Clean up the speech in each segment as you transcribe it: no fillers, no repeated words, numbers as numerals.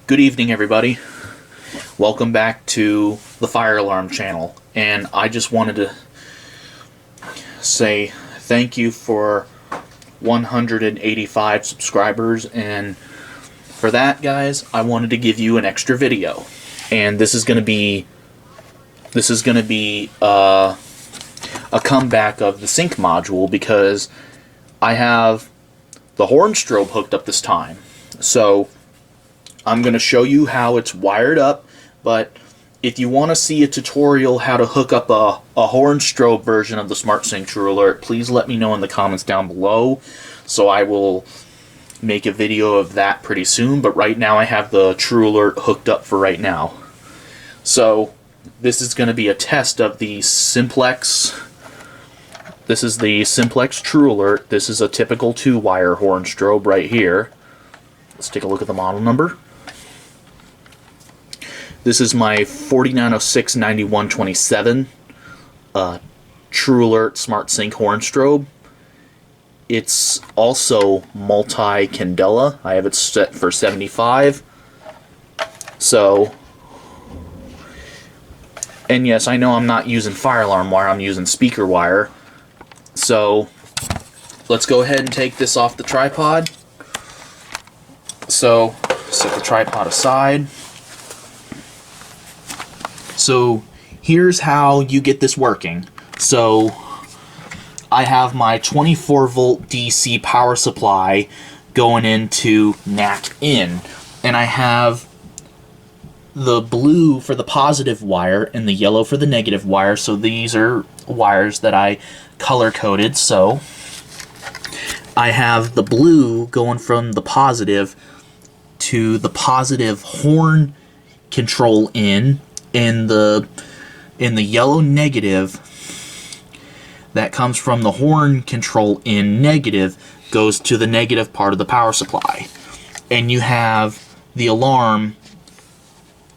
Good evening, everybody. Welcome back to the Fire Alarm channel. And I just wanted to say thank you for 185 subscribers. And for that, guys, I wanted to give you an extra video. And this is going to be a comeback of the sync module, because I have the horn strobe hooked up this time. So I'm going to show you how it's wired up, but if you want to see a tutorial how to hook up a horn strobe version of the SmartSync True Alert, please let me know in the comments down below, so I will make a video of that pretty soon. But right now I have the True Alert hooked up for right now. So this is going to be a test of the Simplex. This is the Simplex True Alert. This is a typical 2-wire horn strobe right here. Let's take a look at the model number. This is my 4906-9127 True Alert Smart Sync horn strobe. It's also multi-candela. I have it set for 75. So, and yes, I know I'm not using fire alarm wire, I'm using speaker wire. So, let's go ahead and take this off the tripod. So, set the tripod aside. So here's how you get this working. So I have my 24-volt DC power supply going into NAC in, and I have the blue for the positive wire and the yellow for the negative wire. So these are wires that I color coded. So I have the blue going from the positive to the positive horn control in, and the yellow negative that comes from the horn control in negative goes to the negative part of the power supply. And you have the alarm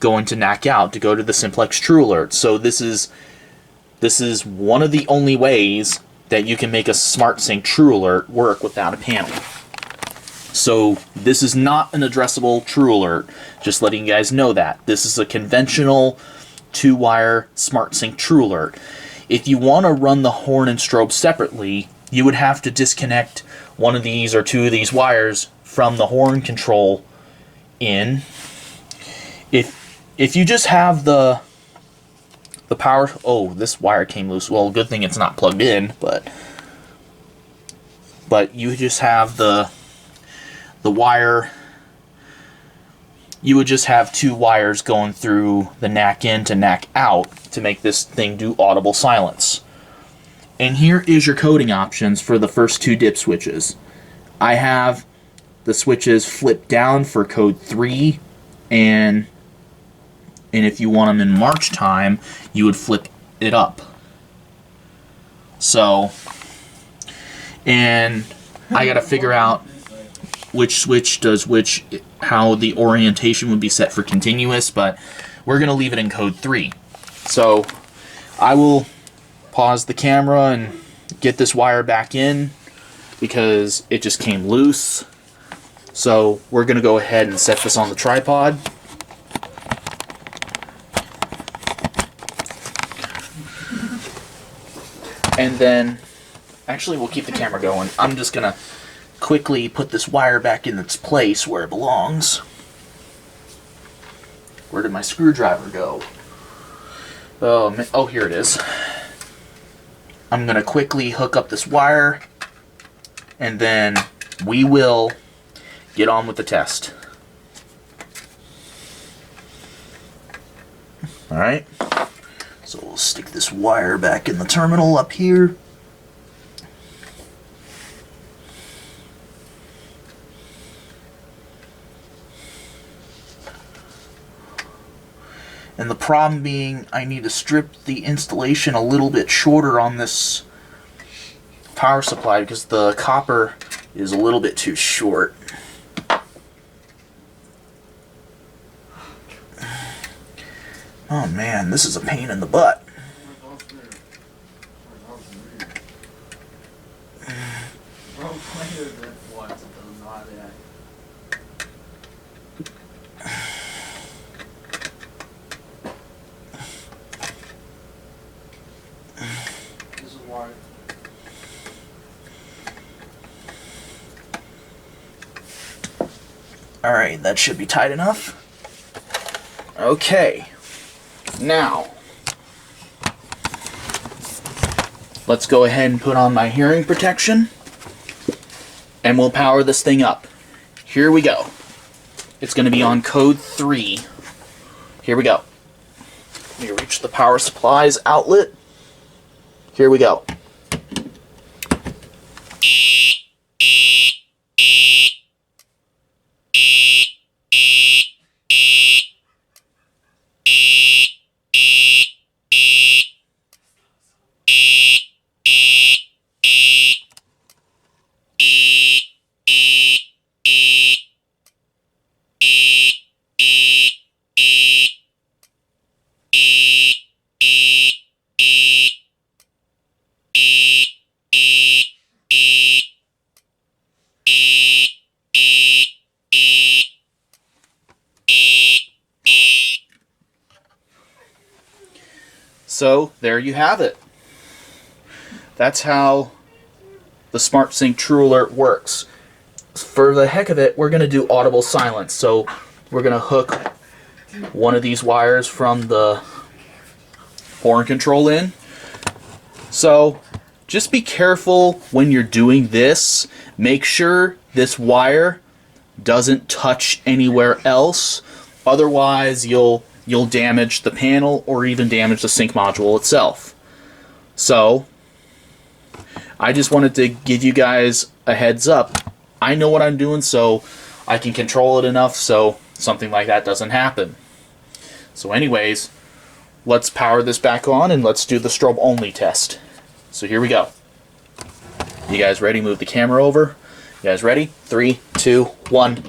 going to NAC out to go to the Simplex True Alert. So this is one of the only ways that you can make a SmartSync True Alert work without a panel. So this is not an addressable True Alert, just letting you guys know that. This is a conventional 2-wire SmartSync True Alert. If you want to run the horn and strobe separately, you would have to disconnect one of these or two of these wires from the horn control in. If you just have the power... Oh, this wire came loose. Well, good thing it's not plugged in, but you just have the wire. You would just have 2 wires going through the NAC in to NAC out to make this thing do audible silence. And here is your coding options for the first 2 dip switches. I have the switches flipped down for code 3, and if you want them in march time, you would flip it up. So, and I gotta figure out which switch does which, how the orientation would be set for continuous, but we're going to leave it in code 3. So I will pause the camera and get this wire back in, because it just came loose. So we're going to go ahead and set this on the tripod. And then, actually we'll keep the camera going. I'm just going to quickly put this wire back in its place where it belongs. Where did my screwdriver go? Oh, here it is. I'm going to quickly hook up this wire, and then we will get on with the test. Alright, so we'll stick this wire back in the terminal up here. And the problem being, I need to strip the installation a little bit shorter on this power supply, because the copper is a little bit too short. Oh man, this is a pain in the butt. Alright, that should be tight enough. Okay, now let's go ahead and put on my hearing protection and we'll power this thing up. Here we go. It's going to be on code 3. Here we go. Let me reach the power supplies outlet. Here we go. So there you have it. That's how the SmartSync True Alert works. For the heck of it, we're going to do audible silence. So we're going to hook one of these wires from the horn control in. So just be careful when you're doing this. Make sure this wire doesn't touch anywhere else. Otherwise, you'll damage the panel or even damage the sync module itself. So I just wanted to give you guys a heads up. I know what I'm doing, so I can control it enough so something like that doesn't happen. So anyways, let's power this back on and let's do the strobe only test. So here we go. You guys ready? Move the camera over. You guys ready? 3, 2, 1.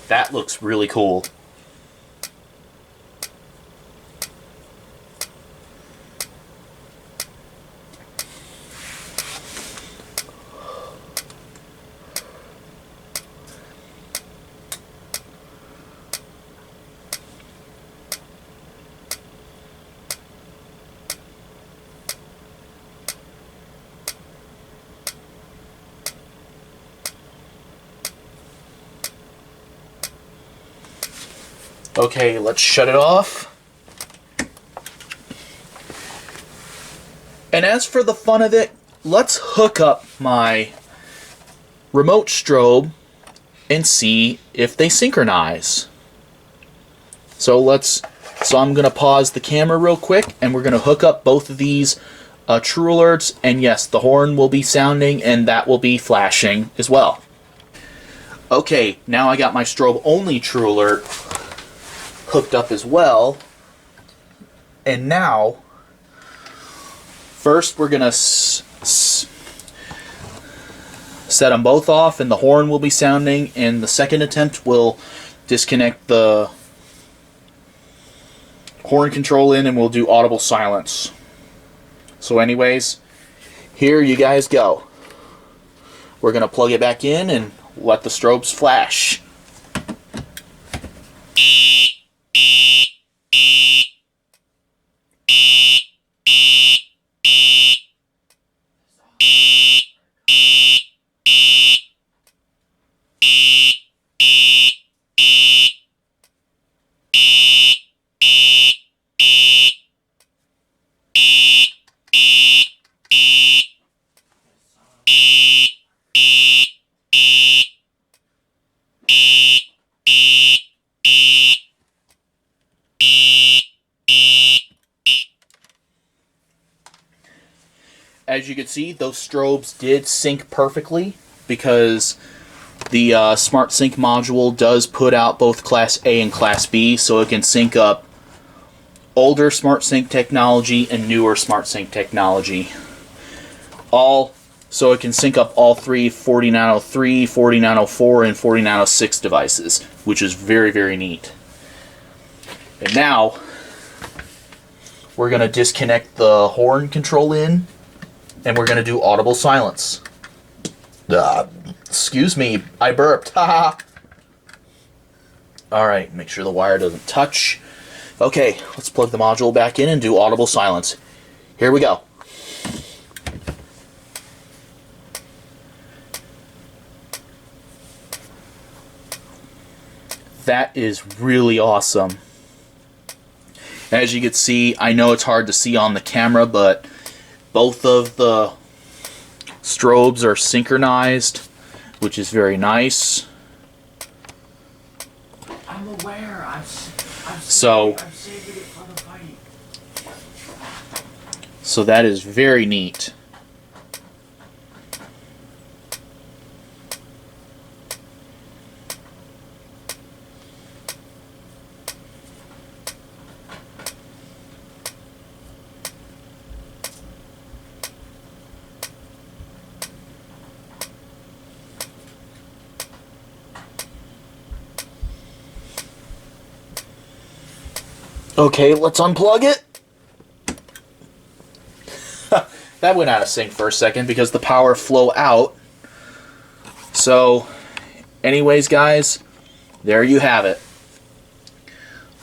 That looks really cool. Okay, let's shut it off. And as for the fun of it, let's hook up my remote strobe and see if they synchronize. So I'm going to pause the camera real quick and we're going to hook up both of these True Alerts, and yes, the horn will be sounding and that will be flashing as well. Okay, now I got my strobe only True Alert hooked up as well, and now first we're gonna set them both off and the horn will be sounding, and the second attempt will disconnect the horn control in and we'll do audible silence. So anyways, here you guys go. We're gonna plug it back in and let the strobes flash. As you can see, those strobes did sync perfectly because the SmartSync module does put out both Class A and Class B, so it can sync up older SmartSync technology and newer SmartSync technology. So it can sync up all three 40nano3, 40nano4, and 40nano6 devices, which is very, very neat. And now we're going to disconnect the horn control in, and we're going to do audible silence. Excuse me, I burped. Haha. Alright, make sure the wire doesn't touch. Okay, let's plug the module back in and do audible silence. here we go. That is really awesome. As you can see, I know it's hard to see on the camera, but both of the strobes are synchronized, which is very nice. I'm aware. I'm So saving it for the fight. So that is very neat. Okay, let's unplug it. That went out of sync for a second because the power flow out. So, anyways, guys, there you have it.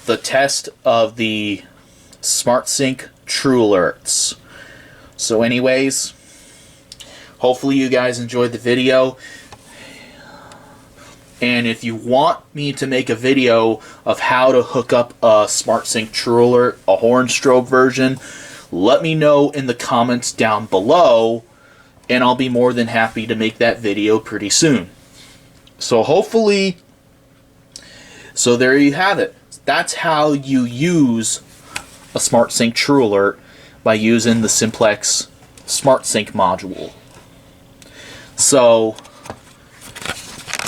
The test of the SmartSync True Alerts. So anyways, hopefully you guys enjoyed the video. And if you want me to make a video of how to hook up a SmartSync True Alert, a horn strobe version, let me know in the comments down below, and I'll be more than happy to make that video pretty soon. So hopefully, so there you have it. That's how you use a SmartSync True Alert, by using the Simplex SmartSync module. So,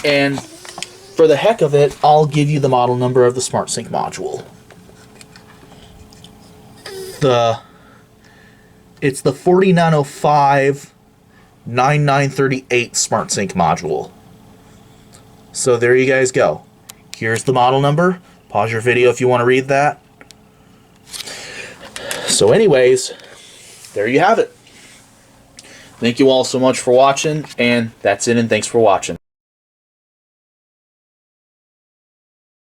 and for the heck of it, I'll give you the model number of the SmartSync module. It's the 4905 9938 SmartSync module. So there you guys go. Here's the model number. Pause your video if you want to read that. So anyways, there you have it. Thank you all so much for watching, and that's it, and thanks for watching.